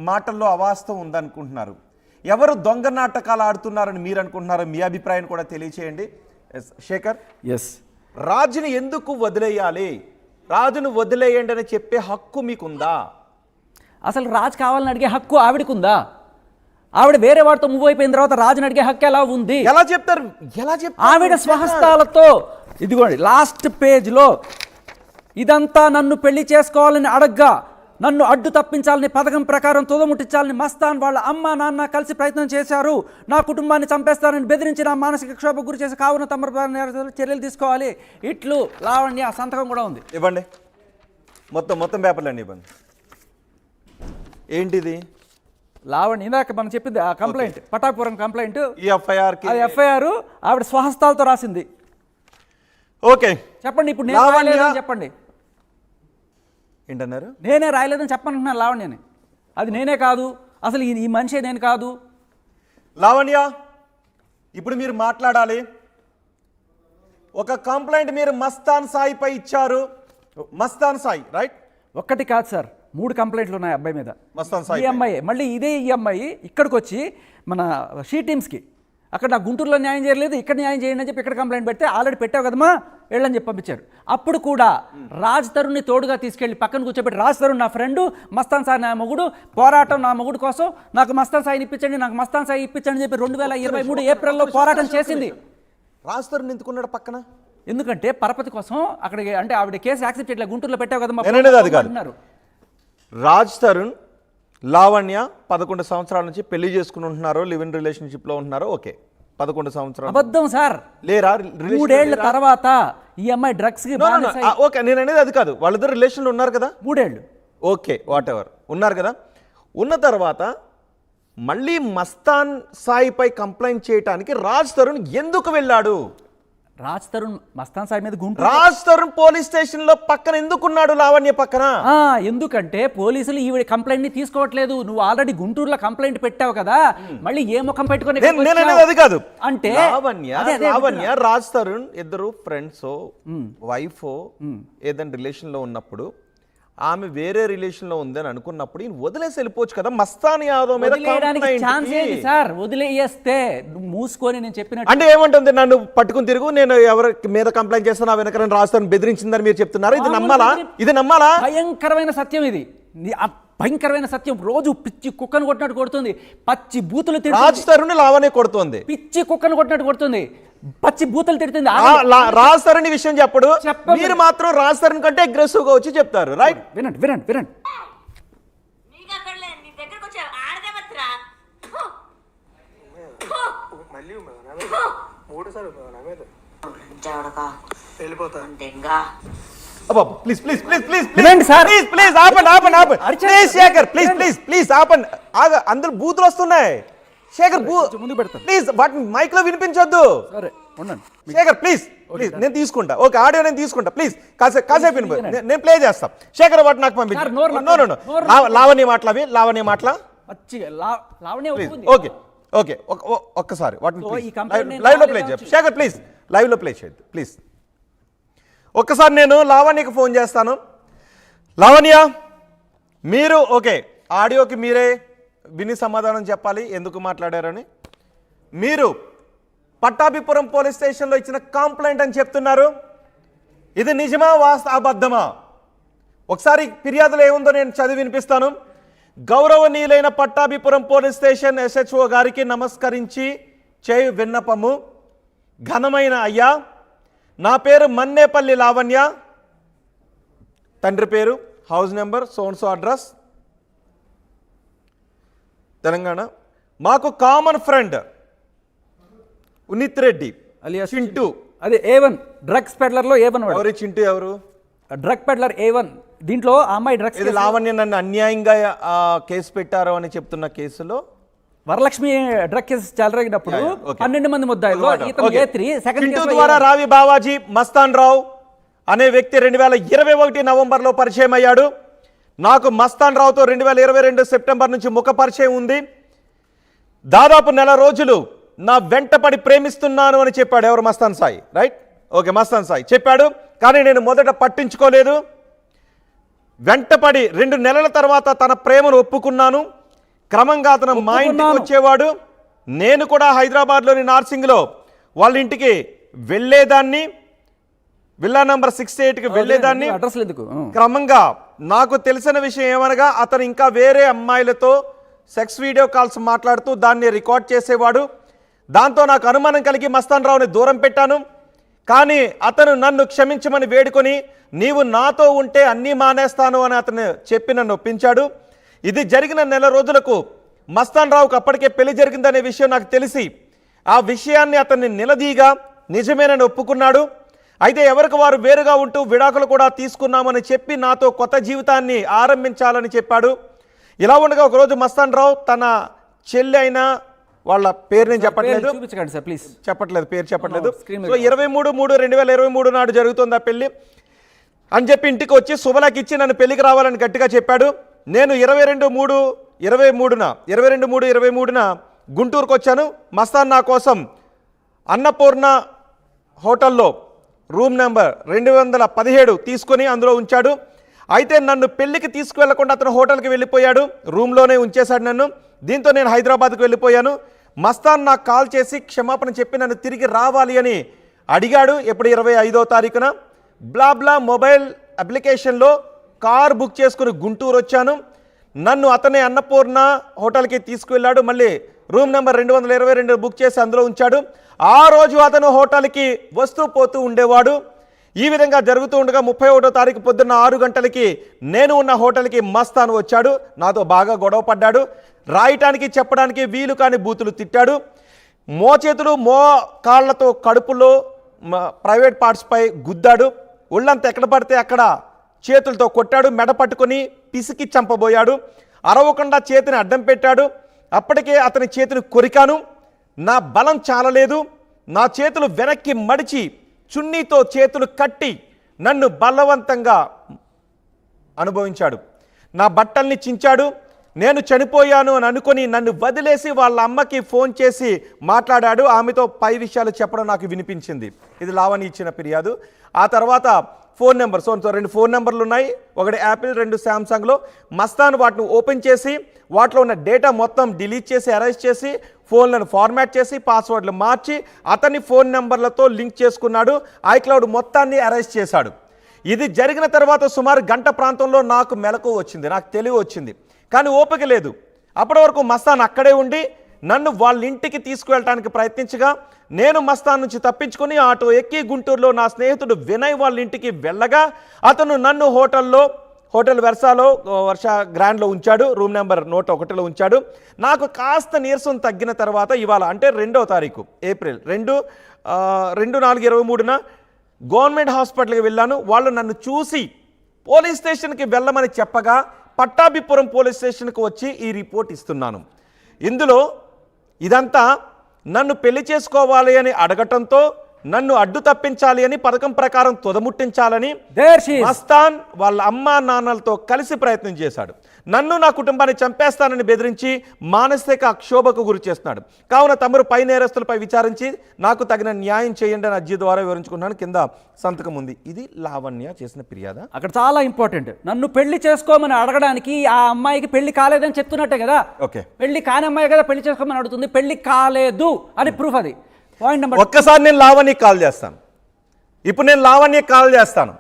మాటల్లో అవాస్తవం ఉందనుకుంటున్నారు? ఎవరు దొంగ నాటకాలు ఆడుతున్నారని మీరు అనుకుంటున్నారు? మీ అభిప్రాయం కూడా తెలియచేయండి. శేఖర్, రాజుని ఎందుకు వదిలేయాలి? రాజును వదిలేయండి అని చెప్పే హక్కు మీకుందా? అసలు రాజు కావాలని అడిగే హక్కు ఆవిడకుందా? ఆవిడ వేరే వాడితో మూవ్ అయిపోయిన తర్వాత రాజుని అడిగే హక్కు ఎలా ఉంది? ఎలా చెప్తారు? ఆవిడ స్వహస్తాలతో ఇదిగోండి లాస్ట్ పేజ్లో ఇదంతా నన్ను పెళ్లి చేసుకోవాలని అడగ్గా నన్ను అడ్డు తప్పించాలని పథకం ప్రకారం తుదముట్టించాలని మస్తాన్ వాళ్ళ అమ్మ నాన్న కలిసి ప్రయత్నం చేశారు. నా కుటుంబాన్ని చంపేస్తారని బెదిరించి నా మానసిక క్షోభకు గురి చేసి కావున తమ చర్యలు తీసుకోవాలి. ఇట్లు లావణ్య సంతకం కూడా ఉంది. ఇవ్వండి, మొత్తం పేపర్లు అండి ఇవ్వండి. ఏంటిది? లావణ్య ఇందాక మనం చెప్పింది ఆ కంప్లైంట్, పటాపురం కంప్లైంట్, ఈ ఎఫ్ఐఆర్ ఆవిడ స్వహస్తాలతో రాసింది. ఓకే చెప్పండి, ఇప్పుడు నేను రాయలేదని చెప్పండి. ఏంటన్నారు? నేనే రాయలేదని చెప్పనుంటున్నాను లావణ్యని. అది నేనే కాదు, అసలు ఈ మనిషి నేను కాదు. లావణ్య, ఇప్పుడు మీరు మాట్లాడాలి. ఒక కంప్లైంట్ మీరు మస్తాన్ సాయిపై ఇచ్చారు. మస్తాన్ సాయి రైట్? ఒక్కటి కాదు సార్, 3 కంప్లైంట్లు ఉన్నాయి అబ్బాయి మీద. మస్తాన్ సాయి ఈఎంఐ మళ్ళీ ఇదే ఈఎంఐ ఇక్కడికి వచ్చి మన షీ టీమ్స్కి అక్కడ నా గుంటూరులో న్యాయం చేయలేదు, ఇక్కడ న్యాయం చేయండి అని చెప్పి ఇక్కడ కంప్లైంట్ పెడితే ఆల్రెడీ పెట్టావు కదమ్మా వెళ్ళని చెప్పి పంపించారు. అప్పుడు కూడా రాజ్ తరుణ్ని తోడుగా తీసుకెళ్ళి పక్కన కూర్చోబెట్టి, రాజ్ తరుణ్ నా ఫ్రెండు, మస్తాన్ సాయి నా మొగుడు, పోరాటం నా మొగుడు కోసం, నాకు మస్తాన్ సాయిని ఇప్పించండి, నాకు మస్తాన్ సాయి ఇప్పించండి అని చెప్పి 2023 ఏప్రిల్లో పోరాటం చేసింది. రాజ్ తరుణ్ ఎందుకున్నాడు పక్కన? ఎందుకంటే పరపతి కోసం అక్కడికి, అంటే ఆవిడ కేసు యాక్సెప్ట్ చేయట్లేదు, గుంటూరులో పెట్టావు కదమ్మా అంటున్నారు. రాజ్ తరుణ్ లావణ్య 11 సంవత్సరాల నుంచి పెళ్లి చేసుకుని ఉంటున్నారు, లివ్ ఇన్ రిలేషన్షిప్ లో ఉంటున్నారు. ఓకే, 11 సంవత్సరాలు అబద్ధం సార్. లేరా? 3 ఏళ్ల తర్వాత ఈ అమ్మాయి డ్రగ్స్ కి ఓకే, నేను అనేది అది కాదు. వాళ్ళిద్దరు రిలేషన్ లో ఉన్నారు కదా 3 ఏళ్ళు. ఓకే, వాట్ ఎవర్ ఉన్నారు కదా. ఉన్న తర్వాత మళ్ళీ మస్తాన్ సాయిపై కంప్లైంట్ చేయడానికి రాజ్ తరుణ్ ఎందుకు వెళ్ళాడు? రాజ్ తరుణ్ మస్తాన్ సాయి మీద రాజ్ తరుణ్ పోలీస్ స్టేషన్ లో పక్కన ఎందుకున్నాడు లావణ్య పక్కన? ఎందుకంటే పోలీసులు ఈవిడ కంప్లైంట్ ని తీసుకోవట్లేదు. నువ్వు ఆల్రెడీ గుంటూరులో కంప్లైంట్ పెట్టావు కదా, మళ్ళీ ఏ ముఖం పెట్టుకుని అది కాదు. అంటే లావణ్య రాజ్ తరుణ్ ఇద్దరు ఫ్రెండ్స్, వైఫ్ ఏదైనా రిలేషన్ లో ఉన్నప్పుడు, ఆమె వేరే రిలేషన్ లో ఉందని అనుకున్నప్పుడు ఈయన వదిలేసి వెళ్ళిపోవచ్చు కదా. మస్తాన్ యాదవ్ మీద సార్ వదిలేస్తే మూసుకొని నేను చెప్పినట్టు అంటే ఏమంటుంది? నన్ను పట్టుకుని తిరుగు, నేను ఎవరి మీద కంప్లైంట్ చేస్తాను, వెనక రాస్తాను, బెదిరించిందని మీరు చెప్తున్నారు. ఇది నమ్మాలా? ఇది నమ్మాలా? భయంకరమైన సత్యం ఇది, భయంకరమైన సత్యం. రోజు పిచ్చి కుక్కను కొట్టినట్టు కొడుతుంది, పచ్చి బూతులు రాజ్ తరుణ్ లావణ్య కొడుతుంది, పిచ్చి కుక్కను కొట్టినట్టు కొడుతుంది, పచ్చి బూతులు తిడుతుంది. రాజ్ తరుణ్ విషయం చెప్పడు, మీరు మాత్రం రాజ్ తరుణ్ కంటే అగ్రెసివ్ గా వచ్చి చెప్తారు. రైట్? వినండి వినండి వినండి. Please please please please please sir, please please ఆపండి ఆపండి ఆపండి. Please Shekhar, please please please ఆపండి. అందరూ బూతులు వస్తున్నాయి. శేఖర్ ముందు పెడతాను ప్లీజ్, వాటిని మైక్ లో వినిపించొద్దు. సరే ఉండండి శేఖర్ ప్లీజ్ ప్లీజ్, నేను తీసుకుంటా. ఓకే, ఆడియో నేను తీసుకుంటా. ప్లీజ్ కాసేపు నేను ప్లే చేస్తా. శేఖర్ వాటి నాకు పంపించు. లావణ్య మాటలవి, లావణ్య మాటల ఓకే ఓకే, ఒక్కసారి వాటిని లైవ్ లో ప్లే చేయండి. శేఖర్ ప్లీజ్ లైవ్ లో ప్లే చేయద్దు ప్లీజ్. ఒక్కసారి నేను లావణ్యకి ఫోన్ చేస్తాను. లావణ్య, మీరు ఓకే, ఆడియోకి మీరే విని సమాధానం చెప్పాలి ఎందుకు మాట్లాడారని. మీరు పట్టాభిపురం పోలీస్ స్టేషన్లో ఇచ్చిన కంప్లైంట్ అని చెప్తున్నారు, ఇది నిజమా అబద్ధమా? ఒకసారి ఫిర్యాదులో ఏముందో నేను చదివి వినిపిస్తాను. గౌరవనీయులైన పట్టాభిపురం పోలీస్ స్టేషన్ SHO గారికి నమస్కరించి చేయు విన్నపము. ఘనమైన అయ్యా, నా పేరు మన్నేపల్లి లావణ్య, తండ్రి పేరు, house number, so and so address, Telangana. మాకు common friend Unith Reddy alias Chintu, అదే A1 డ్రగ్స్ పెడ్లర్ లో A1. ఎవరు చింటూ? ఎవరు? Drug peddler A1. దీంట్లో ఆ అమ్మాయి డ్రగ్స్, ఇది లావణ్య నన్ను అన్యాయంగా కేసు పెట్టారు అని చెప్తున్న కేసులో వరలక్ష్మి డ్రగ్ కేసు చెలరేగినప్పుడు 12 మంది ముద్దాయిల్లో ఇతను A3 సెకండ్ కేసు ద్వారా రావి బావాజీ మస్తాన్ రావు అనే వ్యక్తి 2021 నవంబర్లో పరిచయం అయ్యాడు. నాకు మస్తాన్ రావుతో 2022 సెప్టెంబర్ నుంచి ముఖ పరిచయం ఉంది. దాదాపు 1 రోజులు నా వెంటపడి ప్రేమిస్తున్నాను అని చెప్పాడు. ఎవరు? మస్తాన్ సాయి. రైట్? ఓకే, మస్తాన్ సాయి చెప్పాడు, కానీ నేను మొదట పట్టించుకోలేదు. వెంటపడి 2 నెలల తర్వాత తన ప్రేమను ఒప్పుకున్నాను. క్రమంగా అతను మా ఇంటికి వచ్చేవాడు. నేను కూడా హైదరాబాద్లోని నార్సింగ్లో వాళ్ళ ఇంటికి వెళ్ళేదాన్ని, విల్లా నంబర్ 68కి వెళ్ళేదాన్ని. అడ్రస్ ఎందుకు? క్రమంగా నాకు తెలిసిన విషయం ఏమనగా అతను ఇంకా వేరే అమ్మాయిలతో సెక్స్ వీడియో కాల్స్ మాట్లాడుతూ దాన్ని రికార్డ్ చేసేవాడు. దాంతో నాకు అనుమానం కలిగి మస్తాన్ రావుని దూరం పెట్టాను. కానీ అతను నన్ను క్షమించమని వేడుకొని నీవు నాతో ఉంటే అన్నీ మానేస్తాను అని అతను చెప్పి నన్ను ఒప్పించాడు. ఇది జరిగిన నెల రోజులకు మస్తాన్ రావుకు అప్పటికే పెళ్లి జరిగిందనే విషయం నాకు తెలిసి ఆ విషయాన్ని అతన్ని నిలదీగా నిజమేనని ఒప్పుకున్నాడు. అయితే ఎవరికి వారు వేరుగా ఉంటూ విడాకులు కూడా తీసుకున్నామని చెప్పి నాతో కొత్త జీవితాన్ని ఆరంభించాలని చెప్పాడు. ఇలా ఉండగా ఒకరోజు మస్తాన్ రావు తన చెల్లి అయిన వాళ్ళ పేరు నేను చెప్పట్లేదు, పేరు చెప్పట్లేదు. సో 23/3/2023 నాడు జరుగుతుంది ఆ పెళ్లి అని చెప్పి ఇంటికి వచ్చి శుభలకి ఇచ్చి నన్ను పెళ్లికి రావాలని గట్టిగా చెప్పాడు. నేను 22/3/23న గుంటూరుకు వచ్చాను. మస్తాన్ నా కోసం అన్నపూర్ణ హోటల్లో రూమ్ నెంబర్ 217 తీసుకొని అందులో ఉంచాడు. అయితే నన్ను పెళ్లికి తీసుకువెళ్లకుండా అతను హోటల్కి వెళ్ళిపోయాడు, రూమ్లోనే ఉంచేశాడు నన్ను. దీంతో నేను హైదరాబాద్కు వెళ్ళిపోయాను. మస్తాన్ నాకు కాల్ చేసి క్షమాపణ చెప్పి నన్ను తిరిగి రావాలి అని అడిగాడు. ఎప్పుడు 25వ తారీఖున బ్లాబ్లా మొబైల్ అప్లికేషన్లో కార్ బుక్ చేసుకుని గుంటూరు వచ్చాను. నన్ను అతనే అన్నపూర్ణ హోటల్కి తీసుకువెళ్ళాడు. మళ్ళీ రూమ్ నెంబర్ 222 బుక్ చేసి అందులో ఉంచాడు. ఆ రోజు అతను హోటల్కి వస్తూ పోతూ ఉండేవాడు. ఈ విధంగా జరుగుతూ ఉండగా 31వ తారీఖు పొద్దున్న 6 గంటలకి నేను ఉన్న హోటల్కి మస్తాన్ వచ్చాడు. నాతో బాగా గొడవ పడ్డాడు. రాయటానికి చెప్పడానికి వీలు కాని బూతులు తిట్టాడు. మోచేతులు కాళ్ళతో కడుపులో ప్రైవేట్ పార్ట్స్పై గుద్దాడు. ఒళ్ళంతా ఎక్కడ పడితే అక్కడ చేతులతో కొట్టాడు. మెడ పట్టుకొని పిసికి చంపబోయాడు. అరవకుండా చేతిని అడ్డం పెట్టాడు. అప్పటికే అతని చేతిని కొరికాను. నా బలం చాలలేదు. నా చేతులు వెనక్కి మడిచి చున్నీతో చేతులు కట్టి నన్ను బలవంతంగా అనుభవించాడు. నా బట్టల్ని చించాడు. నేను చనిపోయాను అని అనుకొని నన్ను వదిలేసి వాళ్ళ అమ్మకి ఫోన్ చేసి మాట్లాడాడు. ఆమెతో పై విషయాలు చెప్పడం నాకు వినిపించింది. ఇది లావణి ఇచ్చిన ఫిర్యాదు. ఆ తర్వాత ఫోన్ నెంబర్, సో 2 ఫోన్ నెంబర్లు ఉన్నాయి, ఒకటి యాపిల్, 2 శాంసంగ్లో. మస్తాన్ వాటిని ఓపెన్ చేసి వాటిలో ఉన్న డేటా మొత్తం డిలీట్ చేసి అరెస్ట్ చేసి ఫోన్లను ఫార్మాట్ చేసి పాస్వర్డ్లు మార్చి అతని ఫోన్ నెంబర్లతో లింక్ చేసుకున్నాడు. ఐక్లౌడ్ మొత్తాన్ని అరెస్ట్ చేశాడు. ఇది జరిగిన తర్వాత సుమారు గంట ప్రాంతంలో నాకు మెలకువ వచ్చింది, నాకు తెలివి వచ్చింది. కానీ ఓపిక లేదు. అప్పటి వరకు మస్తాన్ అక్కడే ఉండి నన్ను వాళ్ళ ఇంటికి తీసుకువెళ్ళటానికి ప్రయత్నించగా నేను మస్తాన్ నుంచి తప్పించుకొని ఆటో ఎక్కి గుంటూరులో నా స్నేహితుడు వినయ్ వాళ్ళ ఇంటికి వెళ్ళగా అతను నన్ను హోటల్ వర్ష గ్రాండ్లో ఉంచాడు. రూమ్ నెంబర్ 101లో ఉంచాడు. నాకు కాస్త నీరసం తగ్గిన తర్వాత ఇవాళ అంటే 2వ తారీఖు ఏప్రిల్ 2/4/23న గవర్నమెంట్ హాస్పిటల్కి వెళ్ళాను. వాళ్ళు నన్ను చూసి పోలీస్ స్టేషన్కి వెళ్ళమని చెప్పగా పట్టాభిపురం పోలీస్ స్టేషన్కి వచ్చి ఈ రిపోర్ట్ ఇస్తున్నాను. ఇందులో ఇదంతా నన్ను పెళ్లి చేసుకోవాలి అని అడగటంతో నన్ను అడ్డు తప్పించాలి అని పథకం ప్రకారం తుదముట్టించాలని మస్తాన్ వాళ్ళ అమ్మా నాన్నలతో కలిసి ప్రయత్నం చేశాడు. నన్ను నా కుటుంబాన్ని చంపేస్తానని బెదిరించి మానసిక క్షోభకు గురి చేస్తున్నాడు. కావున తమరు పై నేరస్తులపై విచారించి నాకు తగిన న్యాయం చేయండి అని అర్జీ ద్వారా వివరించుకున్నాను. కింద సంతకం ఉంది. ఇది లావణ్య చేసిన ఫిర్యాదు. అక్కడ చాలా ఇంపార్టెంట్. నన్ను పెళ్లి చేసుకోమని అడగడానికి ఆ అమ్మాయికి పెళ్లి కాలేదని చెప్తున్నట్టే కదా. ఓకే, పెళ్లి కాని అమ్మాయి కదా పెళ్లి చేసుకోమని అడుగుతుంది. పెళ్లి కాలేదు అని ప్రూఫ్. అది పాయింట్ నెంబర్. ఒక్కసారి నేను లావణ్యకి కాల్ చేస్తాను. ఇప్పుడు నేను లావణ్యకి కాల్ చేస్తాను.